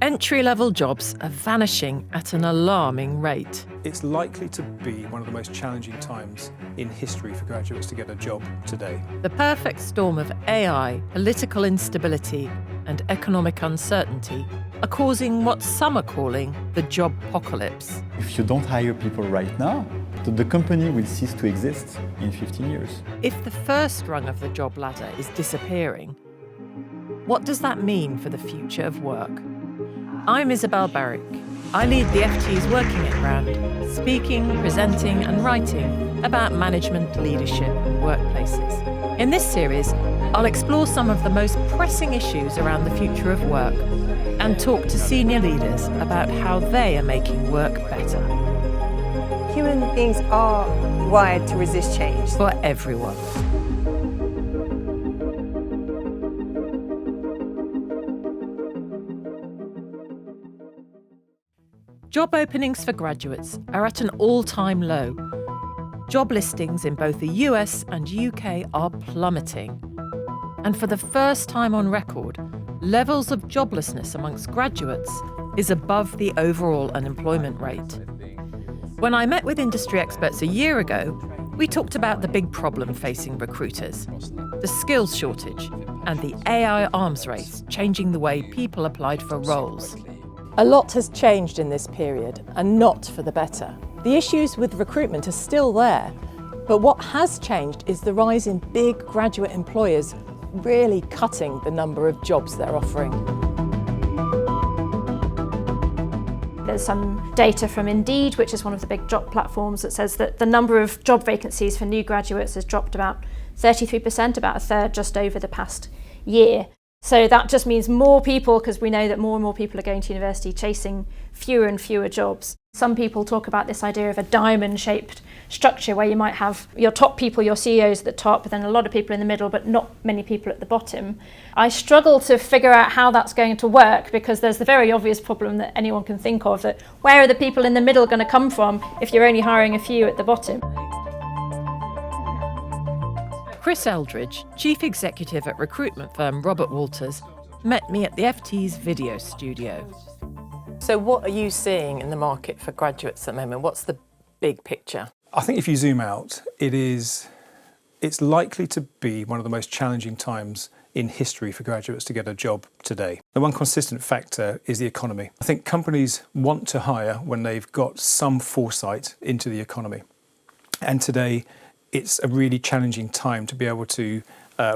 Entry-level jobs are vanishing at an alarming rate. It's likely to be one of the most challenging times in history for graduates to get a job today. The perfect storm of AI, political instability, and economic uncertainty are causing what some are calling the jobpocalypse. If you don't hire people right now, the company will cease to exist in 15 years. If the first rung of the job ladder is disappearing, what does that mean for the future of work? I'm Isabel Barrick. I lead the FT's Working It Brand, speaking, presenting and writing about management, leadership and workplaces. In this series, I'll explore some of the most pressing issues around the future of work and talk to senior leaders about how they are making work better. Human beings are wired to resist change. For everyone. Job openings for graduates are at an all-time low. Job listings in both the US and UK are plummeting. And for the first time on record, levels of joblessness amongst graduates is above the overall unemployment rate. When I met with industry experts a year ago, we talked about the big problem facing recruiters, the skills shortage, and the AI arms race changing the way people applied for roles. A lot has changed in this period, and not for the better. The issues with recruitment are still there, but what has changed is the rise in big graduate employers really cutting the number of jobs they're offering. There's some data from Indeed, which is one of the big job platforms, that says that the number of job vacancies for new graduates has dropped about 33%, about a third just over the past year. So that just means more people, because we know that more and more people are going to university chasing fewer and fewer jobs. Some people talk about this idea of a diamond-shaped structure where you might have your top people, your CEOs at the top, but then a lot of people in the middle, but not many people at the bottom. I struggle to figure out how that's going to work, because there's the very obvious problem that anyone can think of, that where are the people in the middle going to come from if you're only hiring a few at the bottom? Chris Eldridge, chief executive at recruitment firm Robert Walters, met me at the FT's video studio. So what are you seeing in the market for graduates at the moment? What's the big picture? I think if you zoom out, it's likely to be one of the most challenging times in history for graduates to get a job today. The one consistent factor is the economy. I think companies want to hire when they've got some foresight into the economy. And today, it's a really challenging time to be able to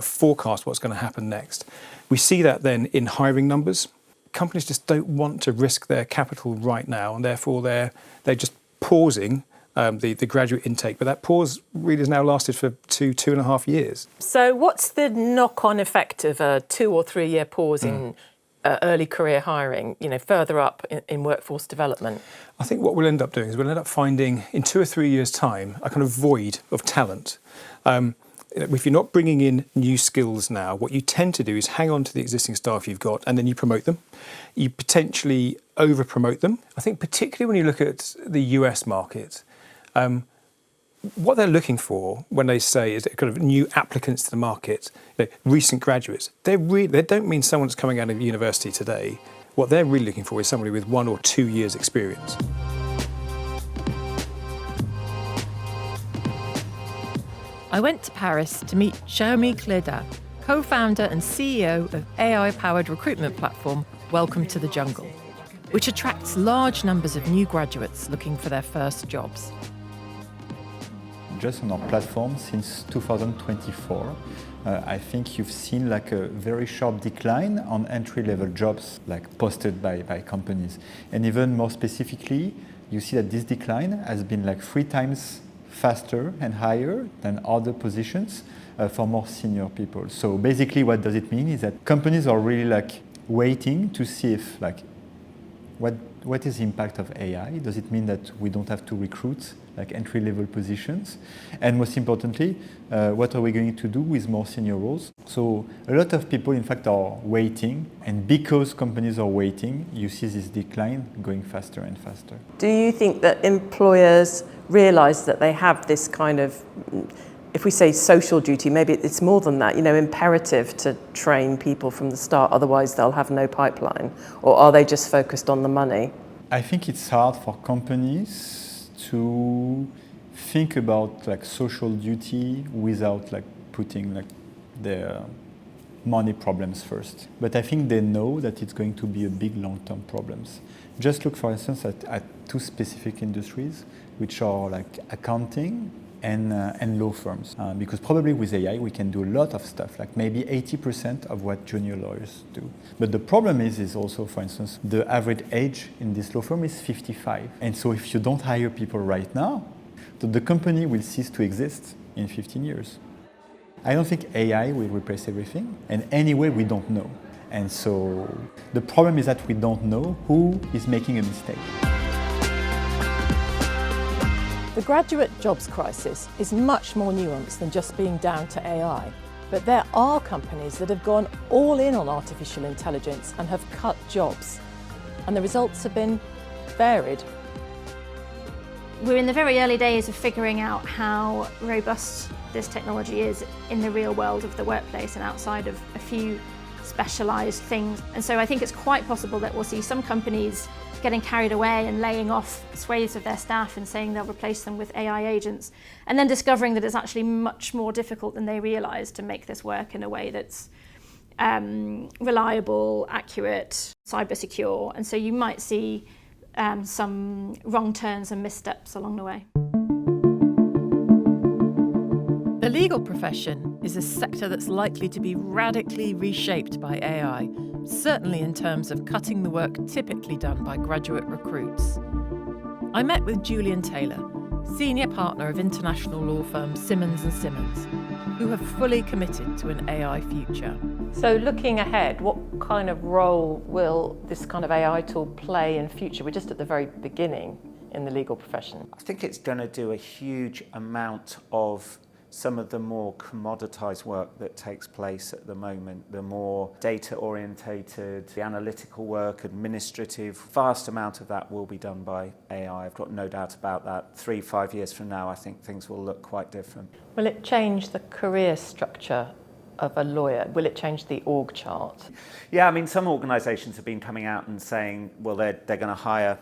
forecast what's going to happen next. We see that then in hiring numbers. Companies just don't want to risk their capital right now, and therefore they're just pausing the graduate intake. But that pause really has now lasted for 2.5 years. So what's the knock-on effect of a 2 or 3 year pause in early career hiring, further up in workforce development? I think what we'll end up doing is we'll end up finding in 2 or 3 years' time a kind of void of talent. If you're not bringing in new skills now, what you tend to do is hang on to the existing staff you've got and then you promote them. You potentially over-promote them. I think particularly when you look at the US market, what they're looking for when they say is kind of new applicants to the market, recent graduates, they don't mean someone that's coming out of university today. What they're really looking for is somebody with 1 or 2 years experience. I went to Paris to meet Xiaomi Cléda, co-founder and CEO of AI-powered recruitment platform Welcome to the Jungle, which attracts large numbers of new graduates looking for their first jobs. Just on our platform since 2024, I think you've seen like a very sharp decline on entry-level jobs like posted by companies. And even more specifically, you see that this decline has been like 3 times faster and higher than other positions for more senior people. So basically what does it mean is that companies are really like waiting to see if what is the impact of AI? Does it mean that we don't have to recruit like entry-level positions? And most importantly, what are we going to do with more senior roles? So a lot of people, in fact, are waiting. And because companies are waiting, you see this decline going faster and faster. Do you think that employers realise that they have this kind of if we say social duty, maybe it's more than that, imperative to train people from the start, otherwise they'll have no pipeline? Or are they just focused on the money? I think it's hard for companies to think about like social duty without like putting like their money problems first. But I think they know that it's going to be a big long-term problems. Just look, for instance, at two specific industries, which are like accounting and law firms. Because probably with AI, we can do a lot of stuff, like maybe 80% of what junior lawyers do. But the problem is also, for instance, the average age in this law firm is 55. And so if you don't hire people right now, the company will cease to exist in 15 years. I don't think AI will replace everything, and anyway, we don't know. And so the problem is that we don't know who is making a mistake. The graduate jobs crisis is much more nuanced than just being down to AI. But there are companies that have gone all in on artificial intelligence and have cut jobs. And the results have been varied. We're in the very early days of figuring out how robust this technology is in the real world of the workplace and outside of a few specialised things. And so I think it's quite possible that we'll see some companies getting carried away and laying off swathes of their staff and saying they'll replace them with AI agents, and then discovering that it's actually much more difficult than they realised to make this work in a way that's reliable, accurate, cyber secure. And so you might see some wrong turns and missteps along the way. The legal profession is a sector that's likely to be radically reshaped by AI, certainly in terms of cutting the work typically done by graduate recruits. I met with Julian Taylor, senior partner of international law firm Simmons & Simmons, who have fully committed to an AI future. So looking ahead, what kind of role will this kind of AI tool play in future? We're just at the very beginning in the legal profession. I think it's going to do a huge amount of some of the more commoditized work that takes place at the moment, the more data-orientated, the analytical work, administrative, vast amount of that will be done by AI. I've got no doubt about that. 3-5 years from now, I think things will look quite different. Will it change the career structure of a lawyer? Will it change the org chart? Yeah, I mean, some organisations have been coming out and saying, well, they're going to hire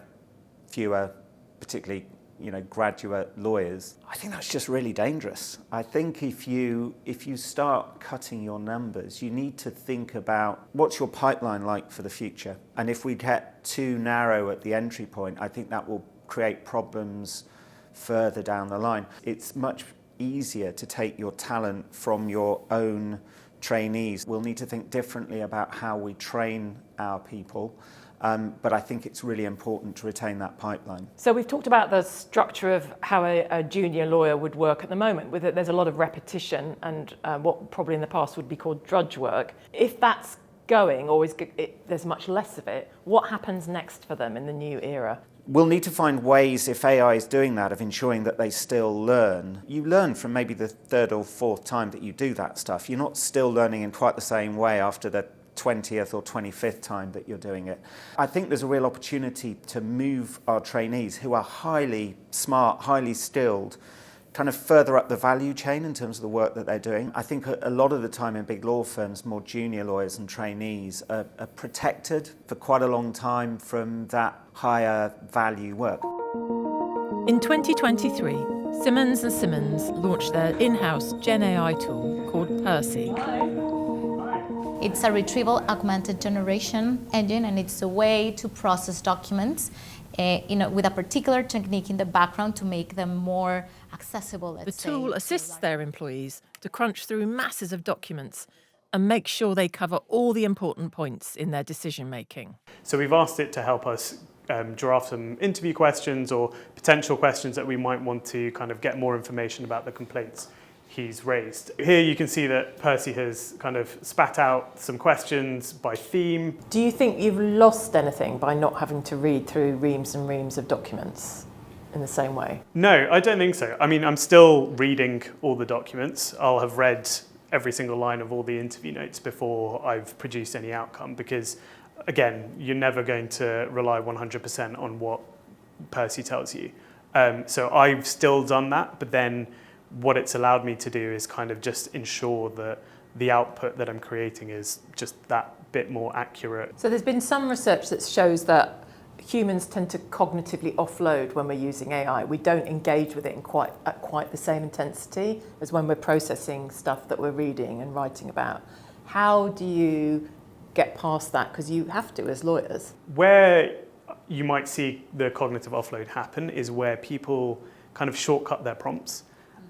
fewer, particularly graduate lawyers. I think that's just really dangerous. I think if you start cutting your numbers, you need to think about what's your pipeline like for the future. And if we get too narrow at the entry point, I think that will create problems further down the line. It's much easier to take your talent from your own trainees. We'll need to think differently about how we train our people. But I think it's really important to retain that pipeline. So we've talked about the structure of how a junior lawyer would work at the moment. There's a lot of repetition and what probably in the past would be called drudge work. If that's going, or there's much less of it, what happens next for them in the new era? We'll need to find ways, if AI is doing that, of ensuring that they still learn. You learn from maybe the third or fourth time that you do that stuff. You're not still learning in quite the same way after the 20th or 25th time that you're doing it. I think there's a real opportunity to move our trainees who are highly smart, highly skilled, kind of further up the value chain in terms of the work that they're doing. I think a lot of the time in big law firms, more junior lawyers and trainees are protected for quite a long time from that higher value work. In 2023, Simmons & Simmons launched their in-house Gen AI tool called Percy. It's a retrieval augmented generation engine, and it's a way to process documents with a particular technique in the background to make them more accessible. The tool assists their employees to crunch through masses of documents and make sure they cover all the important points in their decision making. So we've asked it to help us draft some interview questions or potential questions that we might want to kind of get more information about the complaints he's raised. Here you can see that Percy has kind of spat out some questions by theme. Do you think you've lost anything by not having to read through reams and reams of documents in the same way? No, I don't think so. I mean, I'm still reading all the documents. I'll have read every single line of all the interview notes before I've produced any outcome because, again, you're never going to rely 100% on what Percy tells you. So I've still done that, but then what it's allowed me to do is kind of just ensure that the output that I'm creating is just that bit more accurate. So there's been some research that shows that humans tend to cognitively offload when we're using AI. We don't engage with it at quite the same intensity as when we're processing stuff that we're reading and writing about. How do you get past that? Because you have to as lawyers. Where you might see the cognitive offload happen is where people kind of shortcut their prompts,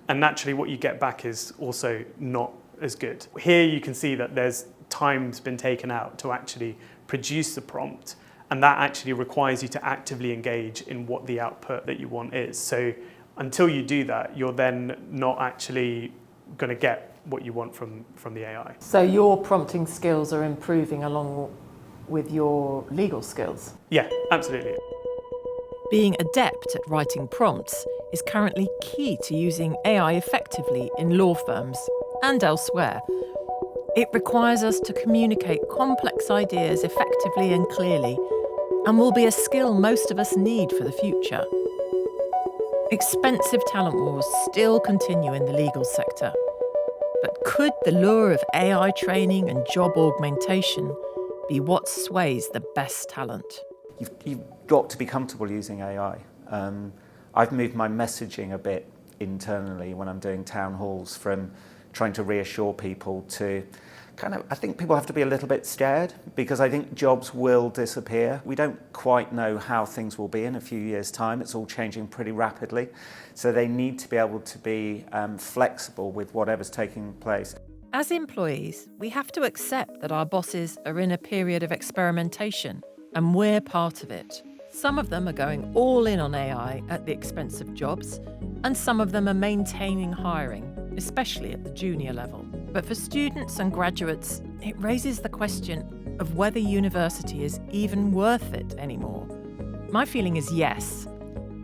and naturally what you get back is also not as good. Here you can see that there's time's been taken out to actually produce the prompt, and that actually requires you to actively engage in what the output that you want is. So until you do that, you're then not actually going to get what you want from the AI. So your prompting skills are improving along with your legal skills? Yeah, absolutely. Being adept at writing prompts is currently key to using AI effectively in law firms and elsewhere. It requires us to communicate complex ideas effectively and clearly, and will be a skill most of us need for the future. Expensive talent wars still continue in the legal sector. But could the lure of AI training and job augmentation be what sways the best talent? You've got to be comfortable using AI. I've moved my messaging a bit internally when I'm doing town halls from trying to reassure people to I think people have to be a little bit scared, because I think jobs will disappear. We don't quite know how things will be in a few years' time. It's all changing pretty rapidly. So they need to be able to be flexible with whatever's taking place. As employees, we have to accept that our bosses are in a period of experimentation, and we're part of it. Some of them are going all in on AI at the expense of jobs, and some of them are maintaining hiring, especially at the junior level. But for students and graduates, it raises the question of whether university is even worth it anymore. My feeling is yes.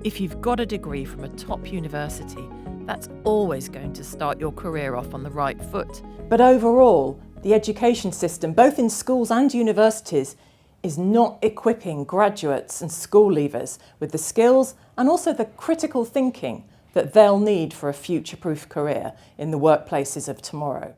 If you've got a degree from a top university, that's always going to start your career off on the right foot. But overall, the education system, both in schools and universities, is not equipping graduates and school leavers with the skills and also the critical thinking that they'll need for a future-proof career in the workplaces of tomorrow.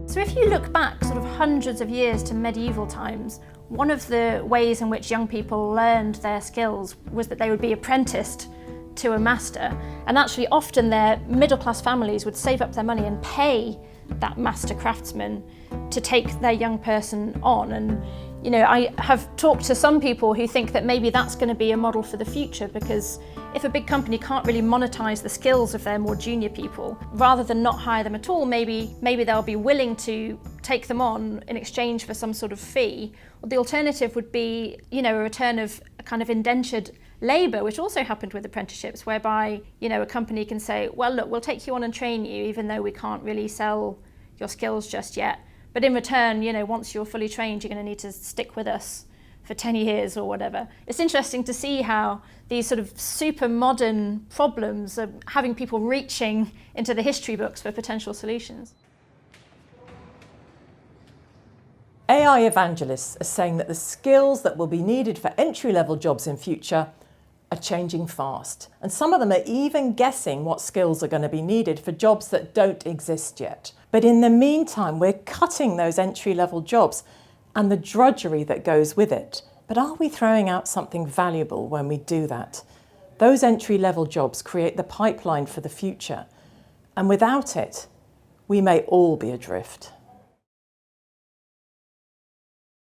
So if you look back sort of hundreds of years to medieval times, one of the ways in which young people learned their skills was that they would be apprenticed to a master, and actually often their middle-class families would save up their money and pay that master craftsman to take their young person on. And you know, I have talked to some people who think that maybe that's going to be a model for the future, because if a big company can't really monetize the skills of their more junior people, rather than not hire them at all, maybe they'll be willing to take them on in exchange for some sort of fee. Or the alternative would be, you know, a return of a kind of indentured labour, which also happened with apprenticeships, whereby, you know, a company can say, well, look, we'll take you on and train you, even though we can't really sell your skills just yet. But in return, you know, once you're fully trained, you're going to need to stick with us for 10 years or whatever. It's interesting to see how these sort of super modern problems are having people reaching into the history books for potential solutions. AI evangelists are saying that the skills that will be needed for entry-level jobs in future are changing fast. And some of them are even guessing what skills are going to be needed for jobs that don't exist yet. But in the meantime, we're cutting those entry-level jobs and the drudgery that goes with it. But are we throwing out something valuable when we do that? Those entry-level jobs create the pipeline for the future. And without it, we may all be adrift.